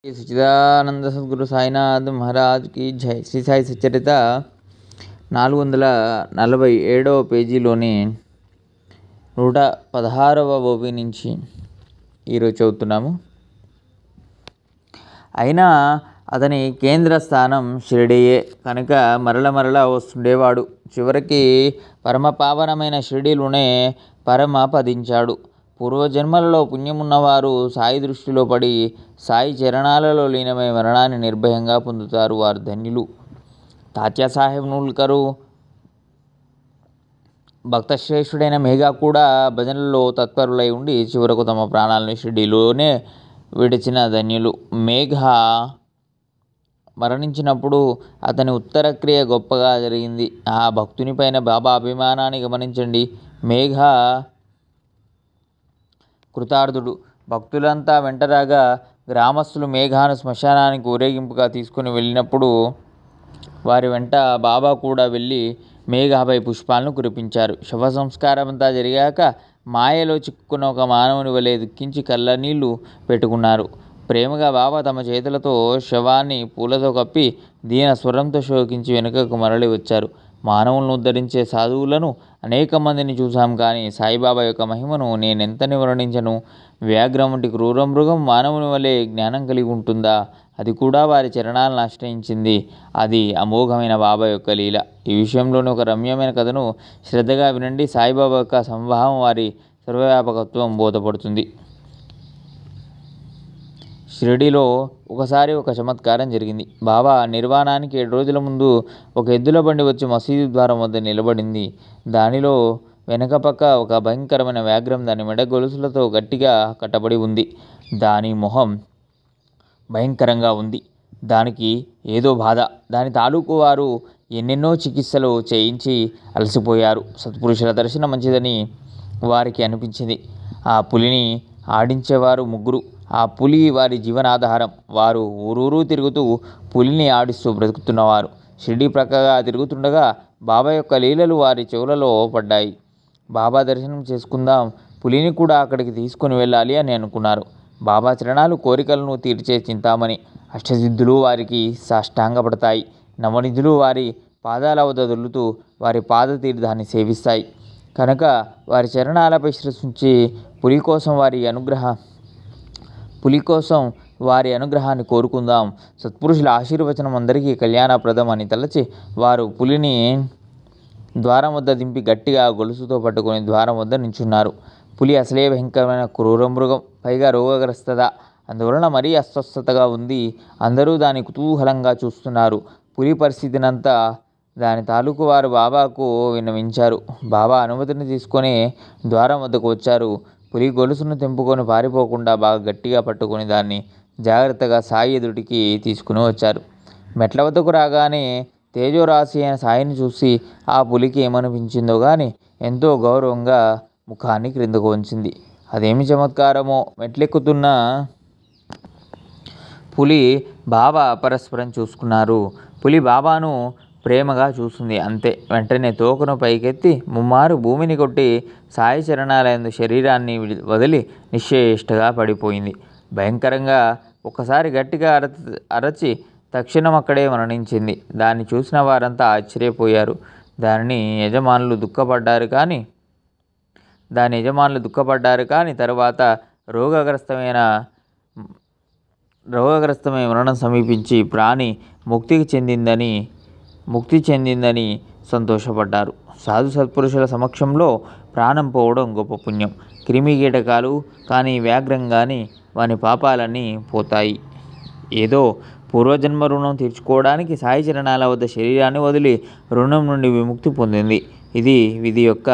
సచ్చిదానంద సద్గురు సాయినాథ్ మహారాజ్ కి జై. శ్రీ సాయి సచ్చరిత 447వ పేజీలోని 116వ ఓవి నుంచి ఈరోజు చదువుతున్నాము. అయినా అతని కేంద్ర స్థానం షిరిడీయే కనుక మరల వస్తుండేవాడు. చివరికి పరమపావనమైన షిరిడీలోనే పరమపదించాడు. పూర్వజన్మలలో పుణ్యమున్నవారు సాయి దృష్టిలో పడి సాయి చరణాలలో లీనమై మరణాన్ని నిర్భయంగా పొందుతారు. వారు ధన్యులు. తాత్యాసాహెబ్ నూల్కరు భక్తశ్రేష్ఠుడైన మేఘా కూడా భజనలలో తత్పరులై ఉండి చివరకు తమ ప్రాణాలను షిరిడీలోనే విడిచిన ధన్యులు. మేఘా మరణించినప్పుడు అతని ఉత్తర క్రియ గొప్పగా జరిగింది. ఆ భక్తునిపైన బాబా అభిమానాన్ని గమనించండి. మేఘా కృతార్థుడు. భక్తులంతా వెంటరాగా గ్రామస్తులు మేఘాను శ్మశానానికి ఊరేగింపుగా తీసుకుని వెళ్ళినప్పుడు వారి వెంట బాబా కూడా వెళ్ళి మేఘాపై పుష్పాలను కురిపించారు. శవ సంస్కారం అంతా జరిగాక మాయలో చిక్కుకున్న ఒక మానవుని వలె దుఃఖించి కళ్ళనీళ్లు పెట్టుకున్నారు. ప్రేమగా బాబా తమ చేతులతో శవాన్ని పూలతో కప్పి దీన స్వరంతో శోకించి వెనుకకు మరలి వచ్చారు. మానవులను ఉద్ధరించే సాధువులను అనేక మందిని చూశాం, కానీ సాయిబాబా యొక్క మహిమను నేనెంతని వర్ణించను. వ్యాఘ్రం వంటి క్రూర మృగం మానవుని వలె జ్ఞానం కలిగి ఉంటుందా? అది కూడా వారి చరణాలను ఆశ్రయించింది. అది అమోఘమైన బాబా యొక్క లీల. ఈ విషయంలోని ఒక రమ్యమైన కథను శ్రద్ధగా వినండి. సాయిబాబా యొక్క సంభావం, వారి సర్వవ్యాపకత్వం బోధపడుతుంది. షిరిడీలో ఒకసారి ఒక చమత్కారం జరిగింది. బాబా నిర్వాణానికి 7 రోజుల ముందు ఒక ఎద్దుల బండి వచ్చి మసీదు ద్వారం వద్ద నిలబడింది. దానిలో వెనక పక్క ఒక భయంకరమైన వ్యాఘ్రం దాని మెడ గొలుసులతో గట్టిగా కట్టబడి ఉంది. దాని మొహం భయంకరంగా ఉంది. దానికి ఏదో బాధ. దాని తాలూకు వారు ఎన్నెన్నో చికిత్సలు చేయించి అలసిపోయారు. సత్పురుషుల దర్శనం మంచిదని వారికి అనిపించింది. ఆ పులిని ఆడించేవారు 3. ఆ పులి వారి జీవనాధారం. వారు ఊరూరు తిరుగుతూ పులిని ఆడిస్తూ బ్రతుకుతున్నవారు. షిరిడీ ప్రక్కగా తిరుగుతుండగా బాబా యొక్క లీలలు వారి చెవులలో పడ్డాయి. బాబా దర్శనం చేసుకుందాం, పులిని కూడా అక్కడికి తీసుకుని వెళ్ళాలి అని అనుకున్నారు. బాబా చరణాలు కోరికలను తీర్చే చింతామణి. అష్టసిద్ధులు వారికి సాష్టాంగపడతాయి. నవనిధులు వారి పాదాల వద్ద దొల్లుతూ వారి పాద తీర్థాన్ని సేవిస్తాయి. కనుక వారి చరణాలపై శ్రసించి పులి కోసం వారి అనుగ్రహాన్ని కోరుకుందాం. సత్పురుషుల ఆశీర్వచనం అందరికీ కళ్యాణప్రదం అని తలచి వారు పులిని ద్వారం వద్ద దింపి గట్టిగా గొలుసుతో పట్టుకొని ద్వారం వద్ద నించున్నారు. పులి అసలే భయంకరమైన క్రూర మృగం, పైగా రోగగ్రస్తత. అందువలన మరీ అస్వస్థతగా ఉంది. అందరూ దాన్ని కుతూహలంగా చూస్తున్నారు. పులి పరిస్థితినంతా దాని తాలూకు వారు బాబాకు విన్నవించారు. బాబా అనుమతిని తీసుకొని ద్వారం వద్దకు వచ్చారు. పులి గొలుసును తెంపుకొని పారిపోకుండా బాగా గట్టిగా పట్టుకొని దాన్ని జాగ్రత్తగా సాయి ఎదుటికి తీసుకుని వచ్చారు. మెట్ల వద్దకు రాగానే తేజోరాశి అయిన సాయిని చూసి ఆ పులికి ఏమనిపించిందో కానీ ఎంతో గౌరవంగా ముఖాన్ని క్రిందకు వంచింది. అదేమి చమత్కారమో! మెట్లెక్కుతున్న పులి బాబా పరస్పరం చూసుకున్నారు. పులి బాబాను ప్రేమగా చూస్తుంది, అంతే. వెంటనే తోకను పైకెత్తి ముమ్మారు భూమిని కొట్టి సాయి చరణాలయందు శరీరాన్ని వదిలి నిశ్చేష్టగా పడిపోయింది. భయంకరంగా ఒక్కసారి గట్టిగా అరచి తక్షణం అక్కడే మరణించింది. దాన్ని చూసిన వారంతా ఆశ్చర్యపోయారు. దాని యజమానులు దుఃఖపడ్డారు. కానీ తరువాత రోగగ్రస్తమైన మరణం సమీపించి ప్రాణి ముక్తి చెందిందని సంతోషపడ్డారు. సాధు సత్పురుషుల సమక్షంలో ప్రాణం పోవడం గొప్ప పుణ్యం. క్రిమి కీటకాలు కానీ వ్యాఘ్రం కానీ వాని పాపాలన్నీ పోతాయి. ఏదో పూర్వజన్మ రుణం తీర్చుకోవడానికి సాయి చరణాల వద్ద శరీరాన్ని వదిలి రుణం నుండి విముక్తి పొందింది. ఇది విధి యొక్క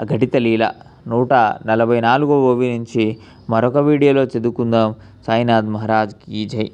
అఘటిత లీల. 144వ ఓవి నుంచి మరొక వీడియోలో చదువుకుందాం. సాయినాథ్ మహారాజ్ కీ జై.